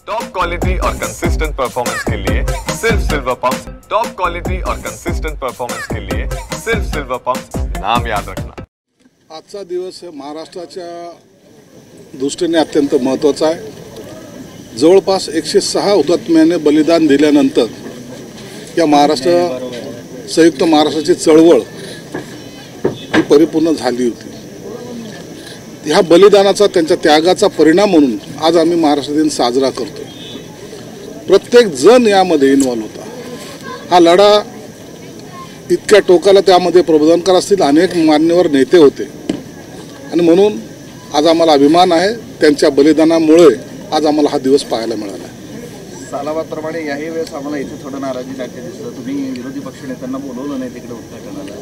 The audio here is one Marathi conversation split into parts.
टॉप क्वालिटी और कंसिस्टेंट परफॉर्मेंस के लिए सिर्फ सिल्वर पंप्स। टॉप क्वालिटी और कंसिस्टेंट परफॉर्मेंस के लिए सिर्फ सिल्वर पंप्स, नाम याद रखना। आजचा दिवस महाराष्ट्राच्या दृष्टीने अत्यंत महत्त्वाचा आहे। जवळपास 106 हुतात्म्याने बलिदान दिल्यानंतर या संयुक्त महाराष्ट्राची चळवळ ही परिपूर्ण झाली होती। ह्या बलिदानाचा, त्यांच्या त्यागाचा परिणाम म्हणून आज आम्ही महाराष्ट्र दिन साजरा करतो। प्रत्येक जण यामध्ये इन्व्हॉल्व होता। हा लढा इतक्या टोकाला त्यामध्ये प्रबोधनकार असतील, अनेक मान्यवर नेते होते आणि म्हणून आज आम्हाला अभिमान आहे। त्यांच्या बलिदानामुळे आज आम्हाला हा दिवस पाहायला मिळाला आहे। सालाबादप्रमाणे याही वेळेस आम्हाला इथे थोडं नाराजी दाखल दिसलं। तुम्ही विरोधी पक्षनेत्यांना बोलवलं नाही तिकडे उत्तराखंडाला,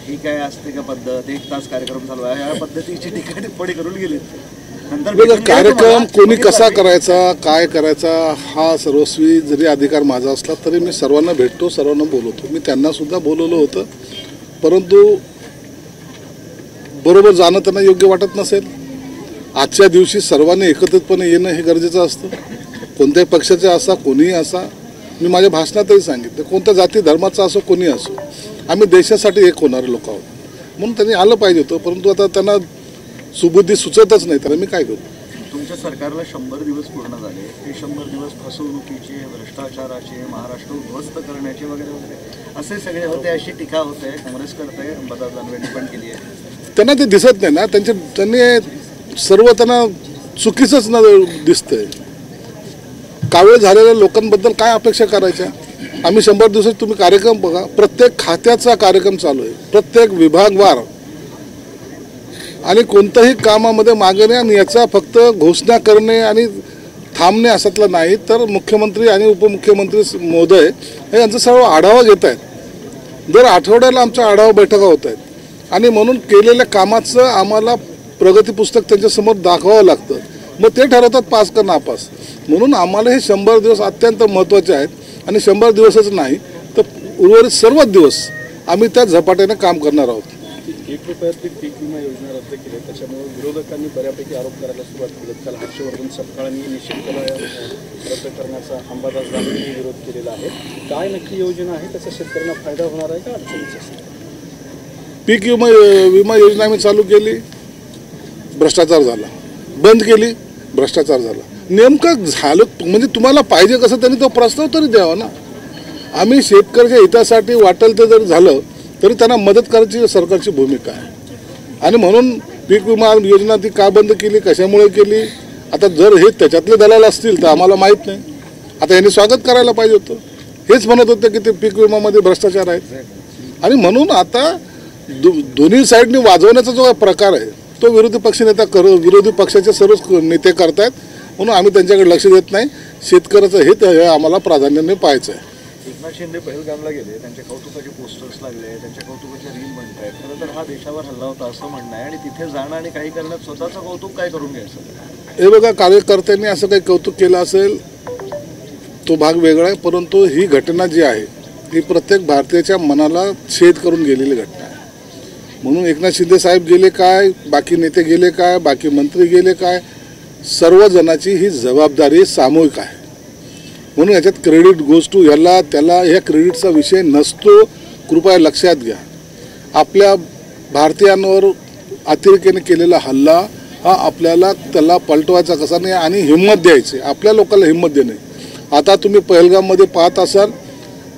ही काय असते का पद्धत? 1 तास कार्यक्रम चालू आहे, या पद्धतीची टीका टिप्पणी करून गेली। नंतर कार्यक्रम कोणी कसा करायचा, काय करायचा हा सर्वस्वी जरी अधिकार माझा असला तरी मी सर्वांना भेटतो, सर्वांना बोलवतो। मी त्यांना सुद्धा बोलवलं होतं, परंतु बरोबर जाणं त्यांना योग्य वाटत नसेल। आजच्या दिवशी सर्वांनी एकत्रितपणे येणं हे गरजेचं असतं। कोणत्याही पक्षाचे असा, कोणीही असा, मी माझ्या भाषणातही सांगितलं, कोणत्या जाती धर्माचा असो, कोणी असो, आम्ही देशासाठी एक होणारे लोक आहोत, म्हणून त्यांनी आलं पाहिजे होतं। परंतु आता त्यांना सुबुद्धी सुचतच नाही, तर मी काय करू? तुमच्या सरकारला 100 दिवस पूर्ण झाले। ते 100 दिवस फसवणुकीचे, भ्रष्टाचाराचे, महाराष्ट्र उद्ध्वस्त करण्याचे वगैरे वगैरे असे सगळे होते, अशी टीका होते। काँग्रेस करते, बजाज दानवेंनी पण केली आहे। त्यांना ते दिसत नाही ना, त्यांनी सर्व त्यांना चुकीचंच न दिसतंय। कावेळ झालेल्या लोकांबद्दल काय अपेक्षा करायच्या? आम्ही 100 दिवसात तुम्ही कार्यक्रम बघा, प्रत्येक खात्याचा कार्यक्रम चालू आहे, प्रत्येक विभागवार, आणि कोणत्याही कामामध्ये मागे नाही। आणि याचा फक्त घोषणा करणे आणि थांबणे असातला नाही, तर मुख्यमंत्री आणि उपमुख्यमंत्री महोदय हे यांचा सर्व आढावा घेत आहेत। दर आठवड्याला आमच्या आढावा बैठका होत आहेत आणि म्हणून केलेल्या कामाचं आम्हाला प्रगती पुस्तक त्यांच्यासमोर दाखवावं लागतं। मग ते ठरवतात पास का नापास। म्हणून आम्हाला हे 100 दिवस अत्यंत महत्त्वाचे आहेत आणि 100 दिवसच नाही तर उर्वरित सर्वच दिवस आम्ही त्या झपाट्याने काम करणार आहोत। 1 रुपयातली पीक विमा योजना रद्द केली, त्याच्यामुळे विरोधकांनी बऱ्यापैकी आरोप करायला सुरुवात केली। काल हर्षवर्धन सपकाळांनी निश्चितपणे रद्द करण्याचा अंबादास दानवेंनी विरोध केलेला आहे। काय नक्की योजना आहे, त्याचा शेतकऱ्यांना फायदा होणार आहे का अडचणीचा? पीक विमा योजना आम्ही चालू केली, भ्रष्टाचार झाला, बंद केली, भ्रष्टाचार झाला। नेमकं झालं म्हणजे तुम्हाला पाहिजे कसं त्यांनी तो प्रस्ताव तरी द्यावा ना। आम्ही शेतकऱ्याच्या हितासाठी वाटेल ते जर झालं तरी त्यांना मदत करायची सरकारची भूमिका आहे। आणि म्हणून पीक विमा योजना ती का बंद केली, कशामुळे केली, आता जर हे त्याच्यातले दलाल असतील तर आम्हाला माहीत नाही। आता यांनी स्वागत करायला पाहिजे होतं। हेच म्हणत होते की ते पीक विमामध्ये भ्रष्टाचार आहेत आणि म्हणून आता दोन्ही साईडनी वाजवण्याचा जो प्रकार आहे तो विरोधी पक्षाचे सर्व नेते करतायत, म्हणून आम्ही त्यांच्याकडे लक्ष देत नाही। शेतकऱ्याचं हित हे आम्हाला प्राधान्याने पाहायचं आहे। एकनाथ शिंदे पहलगामला गेले, त्यांच्या कौतुकाचे पोस्टर्स लागले, त्यांच्या कौतुकाच्या रील बनतायत। खरं तर हा देशावर हल्ला होता असं म्हणणं आहे आणि तिथे जाणं आणि काही करण्यात स्वतःचं कौतुक काय करून घ्यायचं? हे बघा, कार्यकर्त्यांनी असं काही कौतुक केलं असेल तो भाग वेगळा आहे, परंतु ही घटना जी आहे ही प्रत्येक भारतीयाच्या मनाला छेद करून गेलेली घटना आहे। म्हणून एकनाथ शिंदे साहेब गेले काय, बाकी नेते गेले काय, बाकी मंत्री गेले काय, सर्वजणाची ही जबाबदारी सामूहिक आहे। म्हणून याच्यात क्रेडिट गोज टू ह्याला त्याला, ह्या क्रेडिटचा विषय नसतो, कृपया लक्षात घ्या। आपल्या भारतीयांवर अतिरेकीने केलेला हल्ला हा आपल्याला त्याला पलटवायचा कसा नाही आणि हिंमत द्यायची, आपल्या लोकांना हिंमत देणे। आता तुम्ही पहलगाममध्ये पाहत असाल,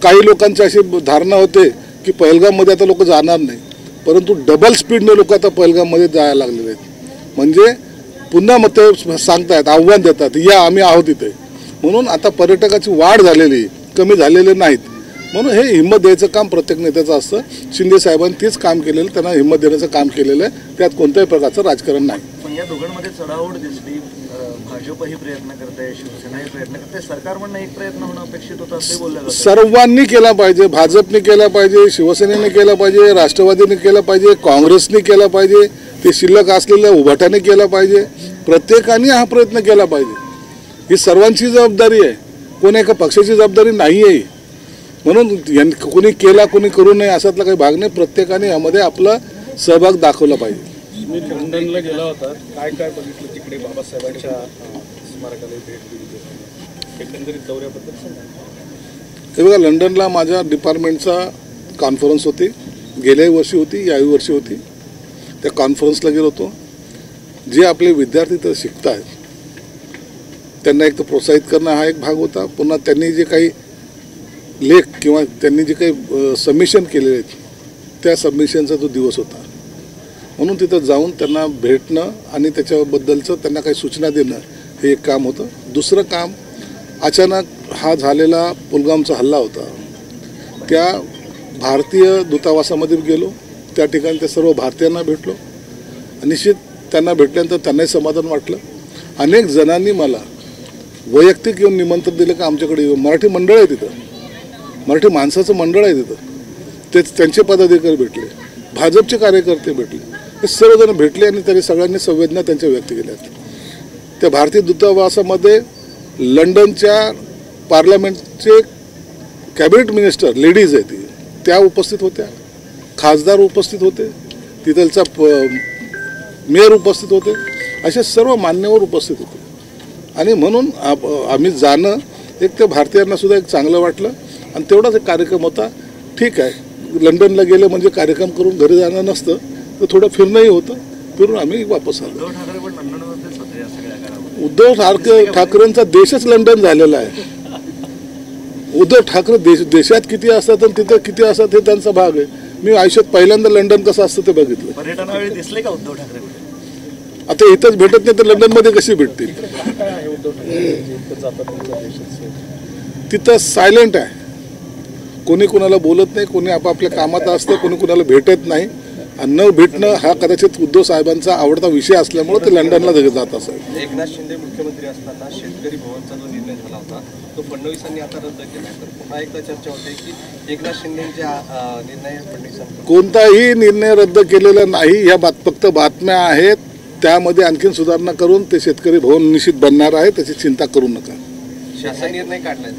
काही लोकांची अशी धारणा होते की पहलगाममध्ये आता लोक जाणार नाही, परंतु डबल स्पीडने लोक आता पहलगाममध्ये जायला लागलेले आहेत। म्हणजे पुन्हा मग ते सांगतायत, आव्हान देतात, या आम्ही आहोत इथे। म्हणून आता पर्यटकाची वाढ झालेली, कमी झालेले नाहीत। म्हणून हे हिंमत द्यायचं काम प्रत्येक नेत्याचं असतं। शिंदे साहेबांनी तेच काम केलेलं, त्यांना हिंमत देण्याचं काम केलेलं आहे, त्यात कोणत्याही प्रकारचं राजकारण नाही। पण या दोघांमध्ये चढाओढ दिसली, भाजपही प्रयत्न करते, शिवसेनाही प्रयत्न करते, सरकारकडून एक प्रयत्न होणं अपेक्षित होतं असे बोललं जातं। सर्वांनी केला पाहिजे, भाजपने केला पाहिजे, शिवसेनेने केला पाहिजे, राष्ट्रवादीने केला पाहिजे, काँग्रेसने केला पाहिजे, ते शिल्लक असलेल्या उभाट्याने केला पाहिजे, प्रत्येकाने हा प्रयत्न केला पाहिजे। ही सर्वांची जबाबदारी आहे, कोणी एका पक्षाची जबाबदारी नाही आहे। म्हणून कोणी केला कोणी करू नये असातला काही भाग नाही, प्रत्येकाने यामध्ये आपला सहभाग दाखवला पाहिजे। मी लंडनला गेला होता, काय काय बघितलं तिकडे बाबासाहेबांच्या स्मारकाला भेट दिली एकंदरीत दौऱ्याबद्दल सांगा. हे बघा, लंडनला माझ्या डिपार्टमेंटचा कॉन्फरन्स होती, गेल्याही वर्षी होती, याही वर्षी होती. त्या कॉन्फरन्सला गेलो होतो. जे आपले विद्यार्थी तर शिकत आहेत त्यांना एक तर प्रोत्साहित करणं हा एक भाग होता. पुन्हा त्यांनी जे काही लेख किंवा त्यांनी जे काही सबमिशन केलेले आहेत त्या सबमिशनचा तो दिवस होता. म्हणून तिथं जाऊन त्यांना भेटणं आणि त्याच्याबद्दलचं त्यांना काही सूचना देणं हे एक काम होतं. दुसरं काम, अचानक हा झालेला पुलगामचा हल्ला होता, त्या भारतीय दूतावासामध्ये गेलो. त्या ठिकाणी त्या सर्व भारतीयांना भेटलो. निश्चित त्यांना भेटल्यानंतर त्यांनाही समाधान वाटलं. अनेक जणांनी मला वैयक्तिक येऊन निमंत्रण दिलं का आमच्याकडे येऊन. मराठी मंडळ आहे तिथं, मराठी माणसाचं मंडळ आहे तिथं. तेच त्यांचे पदाधिकारी भेटले, भाजपचे कार्यकर्ते भेटले, हे सर्वजण भेटले आणि त्यांनी सगळ्यांनी संवेदना त्यांच्या व्यक्त केल्यात. त्या भारतीय दूतावासामध्ये लंडनच्या पार्लमेंटचे कॅबिनेट मिनिस्टर लेडीज आहे त्या उपस्थित होत्या, खासदार उपस्थित होते, तिथलचा मेयर उपस्थित होते, असे सर्व मान्यवर उपस्थित होते. आणि म्हणून आम्ही जाणं एक त्या भारतीयांना सुद्धा एक चांगलं वाटलं. आणि तेवढाच एक कार्यक्रम होता. ठीक आहे, लंडनला गेलं म्हणजे कार्यक्रम करून घरी जाणं नसतं, तर थोडं फिरणंही होतं. फिरून आम्ही वापस आलो. उद्धव ठाकरेंचा देशच लंडन झालेला आहे. उद्धव ठाकरे देशात किती असतात आणि तिथं किती असतात हे त्यांचा भाग आहे. मी आयुष्यात पहिल्यांदा लंडन कसं असतं ते बघितलं. पर्यटनावेळी दिसले का उद्धव ठाकरे? आता इथंच भेटत नाही तर लंडनमध्ये कशी भेटतील? तिथं सायलेंट आहे, कोणी कुणाला बोलत नाही, कोणी आपापल्या कामात असतं, कोणी कुणाला भेटत नाही. आणि न भेटणं हा कदाचित उद्धव साहेबांचा आवडता विषय असल्यामुळे ते लंडनला जात असत. एकनाथ शिंदे मुख्यमंत्री असताना शेतकरी भवनचा जो निर्णय झाला होता तो फडणवीसांनी आता रद्द केला. तर पुन्हा एकदा चर्चा होते की एकनाथ शिंदेच्या निर्णय फडणवीसांनी कोणताही निर्णय रद्द केलेला नाही. या फक्त बातम्या आहेत. त्यामध्ये आणखीन सुधारणा करून ते शेतकरी भवन निश्चित बनणार आहे, त्याची चिंता करू नका. शासन निर्णय काढलाय,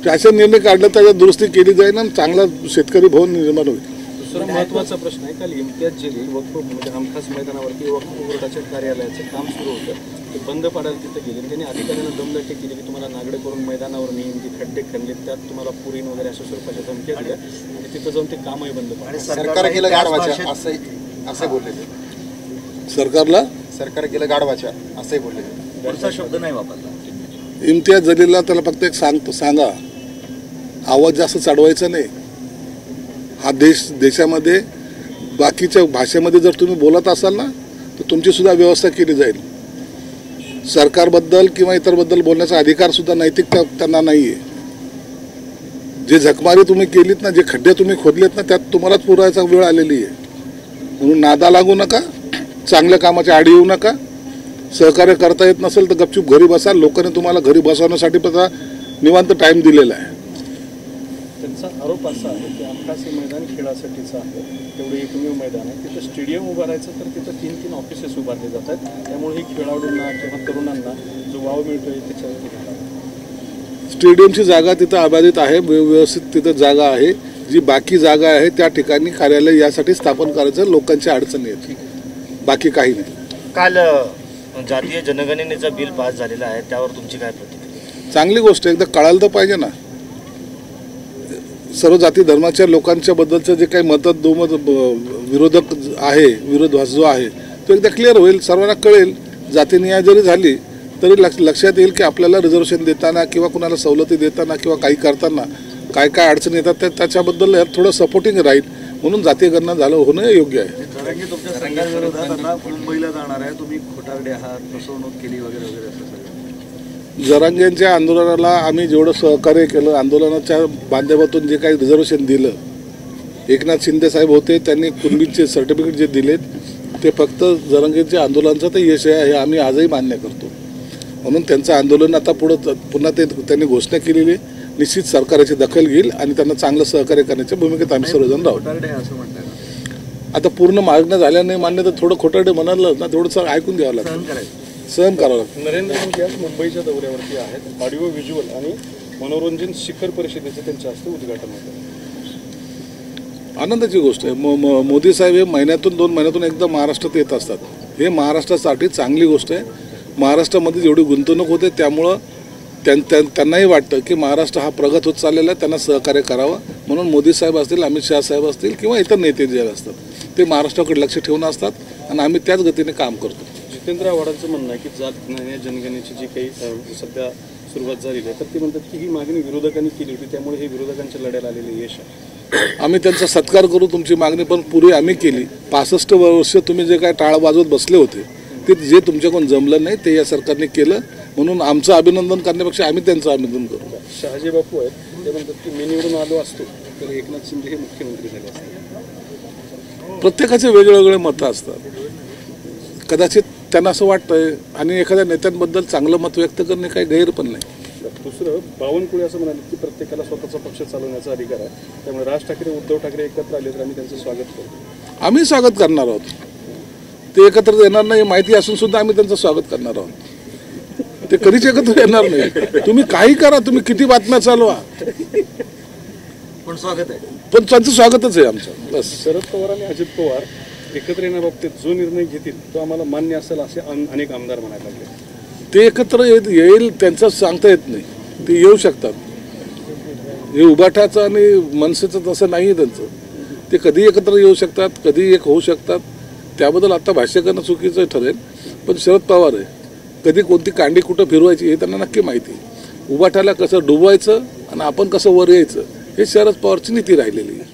शासन निर्णय काढला त्याच्यात दुरुस्ती केली जाईल आणि चांगला शेतकरी भवन निर्माण होईल. दुसरा महत्त्वाचा प्रश्न आहे, काल इम्तियाज जलील वक्फ म्हणजे हमखास मैदानावरती वक्फ बोर्डाच्या कार्यालयाचं काम सुरू होतं, ते बंद पाडायला तिथे गेले. त्यांनी अधिकाऱ्यांना दमदाटी केली की तुम्हाला नागडे करून मैदानावर नेईन, जे खड्डे खणले त्यात तुम्हाला पुरीन वगैरे अशा स्वरूपाच्या धमक्या दिल्या आणि तिथं जाऊन ते कामही बंद पाडलं. सरकार गेलं गाढवाच्या असे बोलले ते. सरकार गेलं गाढवाच्या असंही बोलले. पुढचा शब्द नाही वापरला. इम्तियाज जलीलला त्याला फक्त एक सांगा, आवाज जास्त चढवायचा नाही. हा देशामध्ये बाकीच्या भाषेमध्ये जर तुम्ही बोलत असाल ना तर तुमची सुद्धा व्यवस्था केली जाईल. सरकारबद्दल किंवा इतरबद्दल बोलण्याचा अधिकार सुद्धा नैतिकता त्यांना नाही आहे. जे झकमारी तुम्ही केलीत ना, जे खड्डे तुम्ही खोदलेत ना, त्यात तुम्हालाच पुरायचा वेळ आलेली आहे. म्हणून नादा लागू नका, चांगल्या कामाच्या आडी येऊ नका. सहकार्य करता येत नसेल तर गपचूप घरी बसा. लोकांनी तुम्हाला घरी बसवण्यासाठी पण निवांत टाईम दिलेला आहे. त्यांचा आरोप असा आहे की हमखास मैदान खेळासाठीचं आहे, तेवढं एकमेव मैदान आहे. तिथं स्टेडियम उभारायचं तर तिथं 3-3 ऑफिसेस उभारले जातात. त्यामुळे ही खेळाडूंना किंवा तरुणांना जो वाव मिळतोय त्याच्यावरती स्टेडियमची जागा तिथं अबाधित आहे, व्यवस्थित तिथं जागा आहे. जी बाकी जागा आहे त्या ठिकाणी कार्यालय यासाठी स्थापन करायचं. लोकांच्या अडचणी आहेत, बाकी काही नाही. काल जातीय जनगणनेचं बिल पास झालेलं आहे, त्यावर तुमची काय प्रतिक्रिया? चांगली गोष्ट आहे. एकदा कळायला तर पाहिजे ना, सर्व जाती धर्माच्या लोकांच्या बद्दलचं जे काही दुमत विरोधक आहे, विरोधाभास जो आहे तो एकदा क्लिअर होईल, सर्वांना कळेल. जातीनिहाय जरी झाली तरी लक्षात येईल की आपल्याला रिझर्वेशन देताना किंवा कुणाला सवलती देताना किंवा काही करताना काय काय अडचणी येतात त्याच्याबद्दल थोडं सपोर्टिंग राहील. म्हणून जातीय गणना झालं होणं योग्य आहे. जरांगे तुमच्या संघाविरोधात आता मुंबईला जाणार आहे, तुम्ही खोटारडे आहात, फसवणूक केली वगैरे वगैरे असं सगळं. जरांगेंच्या आंदोलनाला आम्ही जेवढं सहकार्य केलं, आंदोलनाच्या माध्यमातून जे काही रिझर्वेशन दिलं, एकनाथ शिंदे साहेब होते त्यांनी कुणबीचे सर्टिफिकेट जे दिलेत ते फक्त जरांगेंच्या आंदोलनाचं तर यश आहे हे आम्ही आजही मान्य करतो. म्हणून त्यांचं आंदोलन आता पुन्हा त्यांनी घोषणा केलेली. निश्चित सरकारची दखल घेईल आणि त्यांना चांगलं सहकार्य करण्याच्या भूमिकेत आम्ही सर्वजण राहू. आता पूर्ण मागण्या झाल्या नाही मान्य तर थोडं खोटारडे म्हणाल ना, थोडंसं ऐकून घ्यावं लागतं, सहन करावं लागतं. नरेंद्र मोदी आज मुंबईच्या दौऱ्यावरती आहेत. ऑडिओ व्हिज्युअल आणि मनोरंजन शिखर परिषदेचं त्यांच्या हस्ते उद्घाटन होतं. आनंदाची गोष्ट आहे. मोदी साहेब हे महिन्यातून 2 महिन्यातून एकदा महाराष्ट्रात येत असतात. हे महाराष्ट्रासाठी चांगली गोष्ट आहे. महाराष्ट्रामध्ये जेवढी गुंतवणूक होते त्यामुळं त्यांनाही वाटतं की महाराष्ट्र हा प्रगत होत चाललेला आहे, त्यांना सहकार्य करावं म्हणून मोदी साहेब असतील, अमित शहा साहेब असतील किंवा इतर नेते जे असतात ते महाराष्ट्राकडे लक्ष ठेवून असतात आणि आम्ही त्याच गतीने काम करतो. जितेंद्र आव्हाडांचं म्हणणं आहे की जात जनगणनेची जी काही सध्या सुरुवात झालेली आहे तर ते म्हणतात की ही मागणी विरोधकांनी केली होती, त्यामुळे हे विरोधकांच्या लढ्याला आलेले यश आहे. आम्ही त्यांचा सत्कार करू, तुमची मागणी पण पुरी आम्ही केली. 65 वर्ष तुम्ही जे काय टाळ वाजवत बसले होते ते जे तुमच्याकडून जमलं नाही ते या सरकारने केलं, म्हणून आमचं अभिनंदन करण्यापेक्षा आम्ही त्यांचं अभिनंदन करू. शहाजी बापू आहेत ते म्हणतात की मी निवडून आलो असतो तर एकनाथ शिंदे हे मुख्यमंत्री झाले असते. प्रत्येकाचे वेगवेगळे मतं असतात. कदाचित त्यांना असं वाटतंय आणि एखाद्या नेत्यांबद्दल चांगलं मत व्यक्त करणे काही गैर पण नाही. दुसरं बावनकुळे असं म्हणाले की प्रत्येकाला स्वतःचा पक्ष चालवण्याचा अधिकार आहे, त्यामुळे राज ठाकरे उद्धव ठाकरे एकत्र आले तर आम्ही त्यांचं स्वागत करू. आम्ही स्वागत करणार आहोत. ते एकत्र येणार नाही माहिती असून सुद्धा आम्ही त्यांचं स्वागत करणार आहोत. ते कधीच एकत्र येणार नाही. तुम्ही काही करा, तुम्ही किती बातम्या चालवा, पण स्वागत आहे, पण त्यांचं स्वागतच आहे आमचं. बस. शरद पवार आणि अजित पवार एकत्र येण्याबाबतीत जो निर्णय घेतील तो आम्हाला मान्य असेल असे अनेक आमदार म्हणायला लागले. ते एकत्र येईल त्यांचं सांगता येत नाही. ते येऊ शकतात. हे उभाठाचं आणि मनसेचं तसं नाही आहे त्यांचं. ते कधी एकत्र येऊ शकतात, कधी एक होऊ शकतात. त्याबद्दल आता भाष्य करणं चुकीचं ठरेल. पण शरद पवार आहे, कधी कोणती कांडी कुठं फिरवायची हे त्यांना नक्की माहिती आहे. उभाठाला कसं डुबवायचं आणि आपण कसं वर यायचं हे शरद पवारची नीती राहिलेली आहे.